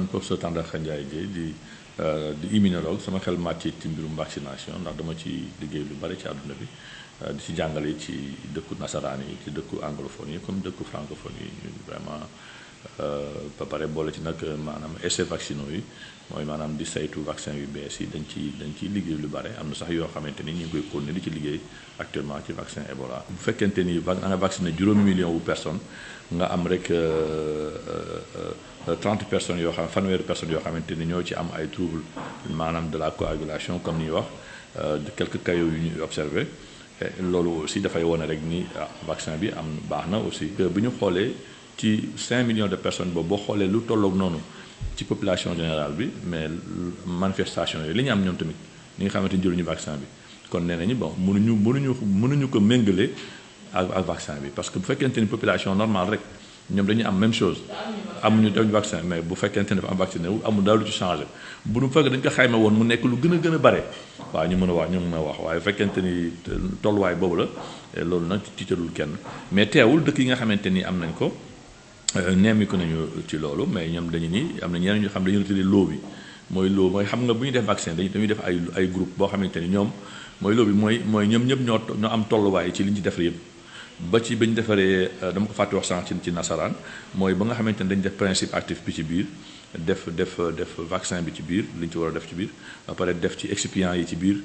professeur Tandakha Ndiaye Dièye di immunologue sama xel màcc ci mbirum vaccination ndax dama ci liggéey lu bari ci àdduna bi di ci jàngale ci dëkku nasaraan yi ci dëkku anglophone yi comme dëkku francophone yi vraiment ba pare boole ci nag maanaam essais vaccinaux yi mooy maanaam di saytu vaccin yu bees yi dañ ciy liggéey lu bare am na sax yoo xamante ni ñu ngi koy continuer di ci liggéey actuellement ci vaccin Ebola. bu fekkente ni da nga vacciné juróomi million wu personnes nga am rek 30 personnes yoo xam fanweeri personnes yoo xamante ni ñoo ci am ay troubles maanaam de la coagulation comme ni ñuy wax de quelques cas yu ñu observé loolu aussi dafay wone rek ni vaccin bi baax na aussi. bu ñu xoolee ci 5 millions de personnes boobu boo xoolee lu tolloog noonu ci population générale bi mais manifestation yooyu li ñu am ñoom tamit ñi nga xamante ni jëluñu vaccin bi kon nee nañu bon mënuñu ko méngale ak vaccin bi parce que bu fekkente ni population normale rek ñoom dañuy am même chose amuñu defuñu vaccin mais bu fekkente ne dafa am vacciné wu amul daal lu ci changé bu ñu fekk dañ ko xayma woon mu nekk lu gën a bare waaw ñu mën a wax waaye bu fekkente ni tolluwaay boobu la loolu nag tiitalul kenn mais teewul dëkk yi nga xamante ni am nañ ko neemi ko nañu ci loolu mais ñoom dañu ni am na ñeneen ñu xam dañu retiré loo bi mooy xam nga bu ñu def vaccin dañuy def ay groupe boo xamante ni ñoom mooy loo bi mooy ñoom ñëpp ñoo am tolluwaay ci li ñu ci def yëpp ba ci ba ñu defaree dama ko fàtte wax sànq ci nasaraan mooy ba nga xamante ni dañu def principe actif bi ci biir def vaccin bi ci biir li ñu ci war a def ci biir ba pare def ci excipient yi ci biir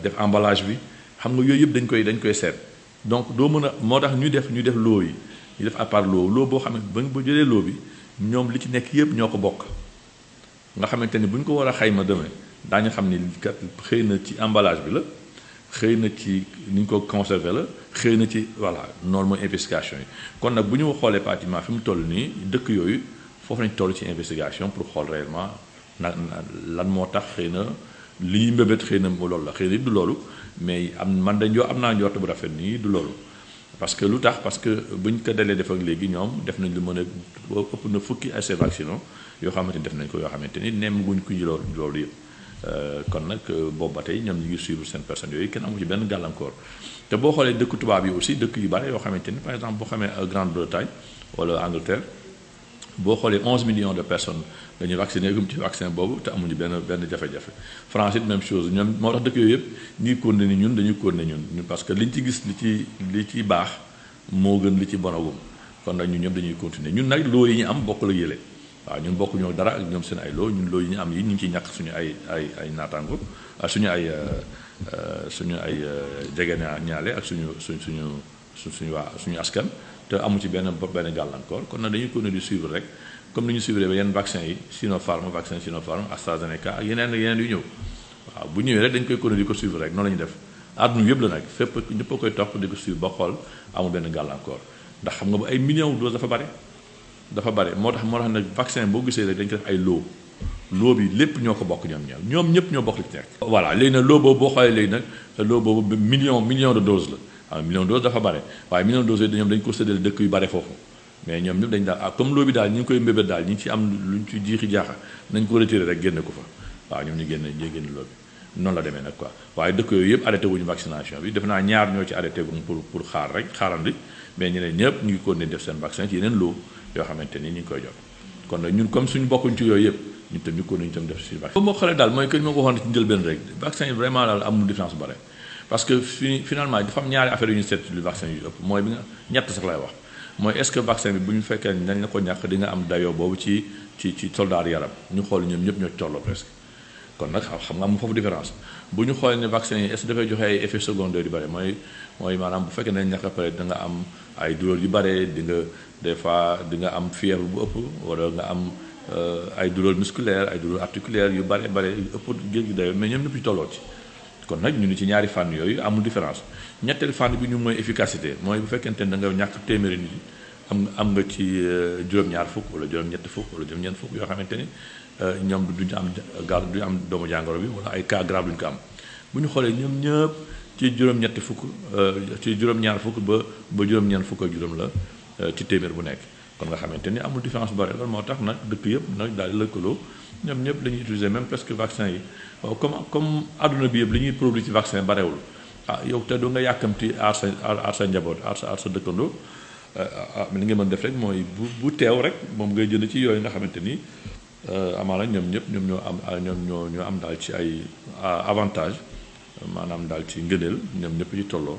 def emballage bi xam nga yooyu yëpp dañ koy seet donc doo mën a moo tax ñu def loo yi ñu def à part loo boo xam ne ba jëlee loo bi ñoom li ci nekk yëpp ñoo ko bokk nga xamante ni bu ñu ko war a xayma demee daañu xam ni kat xëy na ci emballage bi la xëy na ci ni ñu ko conservé la xëy na ci voilà noonu mooy investigation yi kon nag bu ñu xoolee pratiquement fi mu toll nii dëkk yooyu foofu lañ toll ci investigation pour xool réellement lan moo tax xëy na li ñuy mbébét xëy na loolu la xëy na du loolu mais am naa njort bu rafet nii du loolu parce que lu tax parce que bu ñu ko dalee def ak léegi ñoom def nañ lu mën a ëpp na fukki essais vaccinaux yoo xamante ni def nañ ko yoo xamante ni nemm guñ ko loolu yëpp kon nag boobu ba tey ñoom ñu ngi suivre seen personnes yooyu kenn amu ci benn gàllankoor te boo xoolee dëkk tubaab yi aussi dëkk yu bare yoo xamante ni par exemple boo xamee Grande-Bretagne wala Angleterre boo xoolee 11 millions de personnes dañuy vacciné gum ci vaccin boobu te amuñu benn jafe-jafe France it même chose ñoom moo tax dëkk yooyu yëpp ñuy continuer ni ñun dañuy continuer ñun parce que liñ ci gis li ci baax moo gën li ci bonagum kon nag ñun ñëpp dañuy continuer ñun nag loo yi ñu am bokk la yële waaw ñun bokk ñoo dara ak ñoom seen ay loo ñun loo yi ñu am yi ñu ngi ciy ñàkk suñu ay naataango suñu ay jegeñaale ak suñu askan te amu ci benn gàllankoor kon nag dañuy continuer di suivre rek comme ni ñu suivre ba yenn vaccin yi vaccin Sinopharm AstraZeneca ak yeneen yu ñëw waaw bu ñëwee rek dañ koy continuer di ko suivre rek noonu la ñu def àdduna yëpp la nag fépp ñëpp a koy topp di ko suivre ba xool amul benn gàllankoor ndax xam nga ba ay millions de doses dafa bare moo tax nag vaccin boo gisee rek dañ ko def ay loo bi lépp ñoo ko bokk ñoom ñëpp ñoo bokk li ci nekk. voilà léegi nag loo boobu boo xoolee léegi nag loo boobu million de doses la waaw million de doses dafa bare waaye million de doses yi ñoom dañ ko séddale dëkk yu bare foofu mais ñoom ñëpp dañ daal comme loo bi daal ñu ngi koy mbébét daal ñi ngi ci am luñ ci jiixi jaaxa nañ ko retiré rek génne ko fa waaw ñoom ñu génne loo bi noonu la demee nag quoi waaye dëkk yooyu yëpp arrêté wuñu vaccination bi def naa ñaar ñoo ci arrêté gum pour xaarandi mais ñeneen ñëpp ñu ngi continuer def seen vaccin ci yeneen loo yoo xamante ni ñu ngi koy jot kon nag ñun comme suñu bokkuñ ci yooyu yëpp ñun tam ñu ko nañu tam def suñu vaccin moo xoolee daal mooy que ñu ma ko waxoon ci njëlbeen rek vaccin yi vraiment daal amul différence bu bare parce que finalement dafa am ñaari affaire yu ñu seet lu vaccin yu ëpp mooy bi nga ñett sax lay wax mooy est-ce que vaccin bi bu ñu fekkee nañ la ko ñàkk di nga am dayoo boobu ci soldat yaram ñu xool ñoom ñëpp ñoo ci tolloo presque kon nag xam nga am foofu différence bu ñu xoolee ne vaccin yi est-ce que dafay joxe ay effets secondaires yu bare mooy maanaam bu fekkee nañ ñàkk après da nga am ay douleurs yu bare di nga des fois di nga am fièvre bu ëpp wala nga am ay douleurs musculaires ay douleurs articulaires yu bare yu ëpp géej gi dayoo mais ñoom ñëpp ñu tolloo ci kon nag ñu ni ci ñaari fànn yooyu amul différence ñetteel fànn bi ñu mooy efficacité mooy bu fekkente ne da nga ñàkk téeméeri nit am nga ci juróom-ñaar fukk wala juróom-ñett fukk wala juróom-ñeent fukk yoo xamante ni ñoom duñu am doomu jàngoro bi wala ay cas grave duñu ko am bu ñu xoolee ñoom ñëpp ci juróom-ñetti fukk ci juróom-ñaar fukk ba juróom-ñeent fukk ak juróom la ci téeméer bu nekk kon nga xamante ni amul différence bu bari loolu moo tax nag dëkk yëpp nag daal di lëkkaloo ñoom ñëpp la ñuy utiliser même presque vaccin yi waaw comme adduna bi yëpp li ñuy produit ci vaccin barewul yow te du nga yàkkamti aar sa njaboot aar sa dëkkandoo li nga mën def rek mooy bu teew rek moom ngay jënd ci yooyu nga xamante ni amaana ñoom ñëpp ñoo am daal ci ay avantage maanaam daal ci ngëneel ñoom ñëpp ci tolloo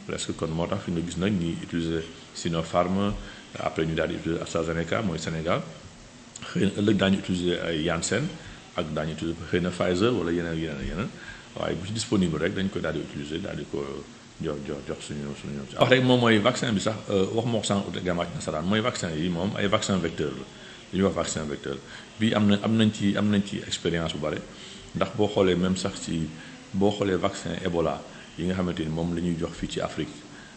presque kon moo tax fi nga gis nag ñi utiliser Sinopharm après ñu daal di utiliser AstraZeneca mooy Sénégal xëy na ëllëg daañu utiliser ay Janssen ak daañu utiliser xëy na Pfizer wala yeneen waaye bu ci disponible rek dañ koy daal di utiliser daal di ko jox suñu wax rek moom mooy vaccin bi sax wax moo ko sànq également ci nasaraan mooy vaccin yi moom ay vaccin vecteur la li ñuy wax vaccin vecteur bii am nañ ci expérience bu bare ndax boo xoolee même sax ci boo xoolee vaccin Ebola yi nga xamante ni moom la ñuy jox fii ci Afrique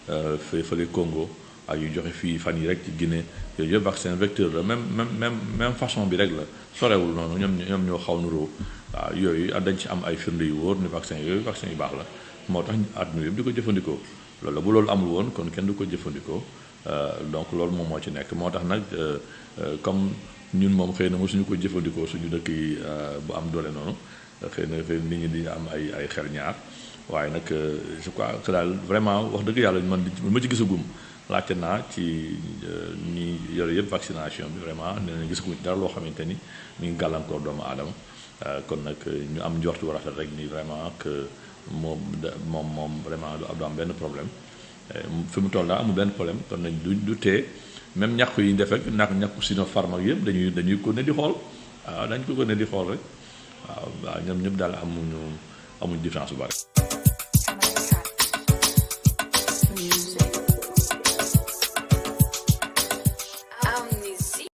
fële Congo ak yu joxe fii fan yi rek ci Guinée yooyu yëpp vaccin vecteur la même façon bi rek la sorewul noonu ñoom ñoo xaw nuroo waaw yooyu dañ ci am ay firnde yu wóor ni vaccin yu baax la moo tax àdduna yëpp di ko jëfandikoo loolu la bu loolu amul woon kon kenn du ko jëfandikoo donc loolu moom moo ci nekk moo tax nag comme ñun moom xëy na mosuñu ko jëfandikoo suñu dëkk yi bu am doole noonu xëy na nit ñi di am ay xel ñaar waaye nag je crois que daal vraiment wax dëgg yàlla man ma ci gisagum laajte naa ci ñi yore yëpp vaccination bi vraiment nee na gisaguñ dara loo xamante ni mi ngi gàllankoor doomu aadama kon nag ñu am njortu rafet rek ni vraiment que moom vraiment du am benn problème fi mu toll daa amul benn problème kon nag du tee même ñàkku yi ñu def rek ñàkku Sinopharm ak yëpp dañuy ko ne di xool waaw dañ ko ne di xool rek waaw ñoom ñëpp daal amuñu différence bu bari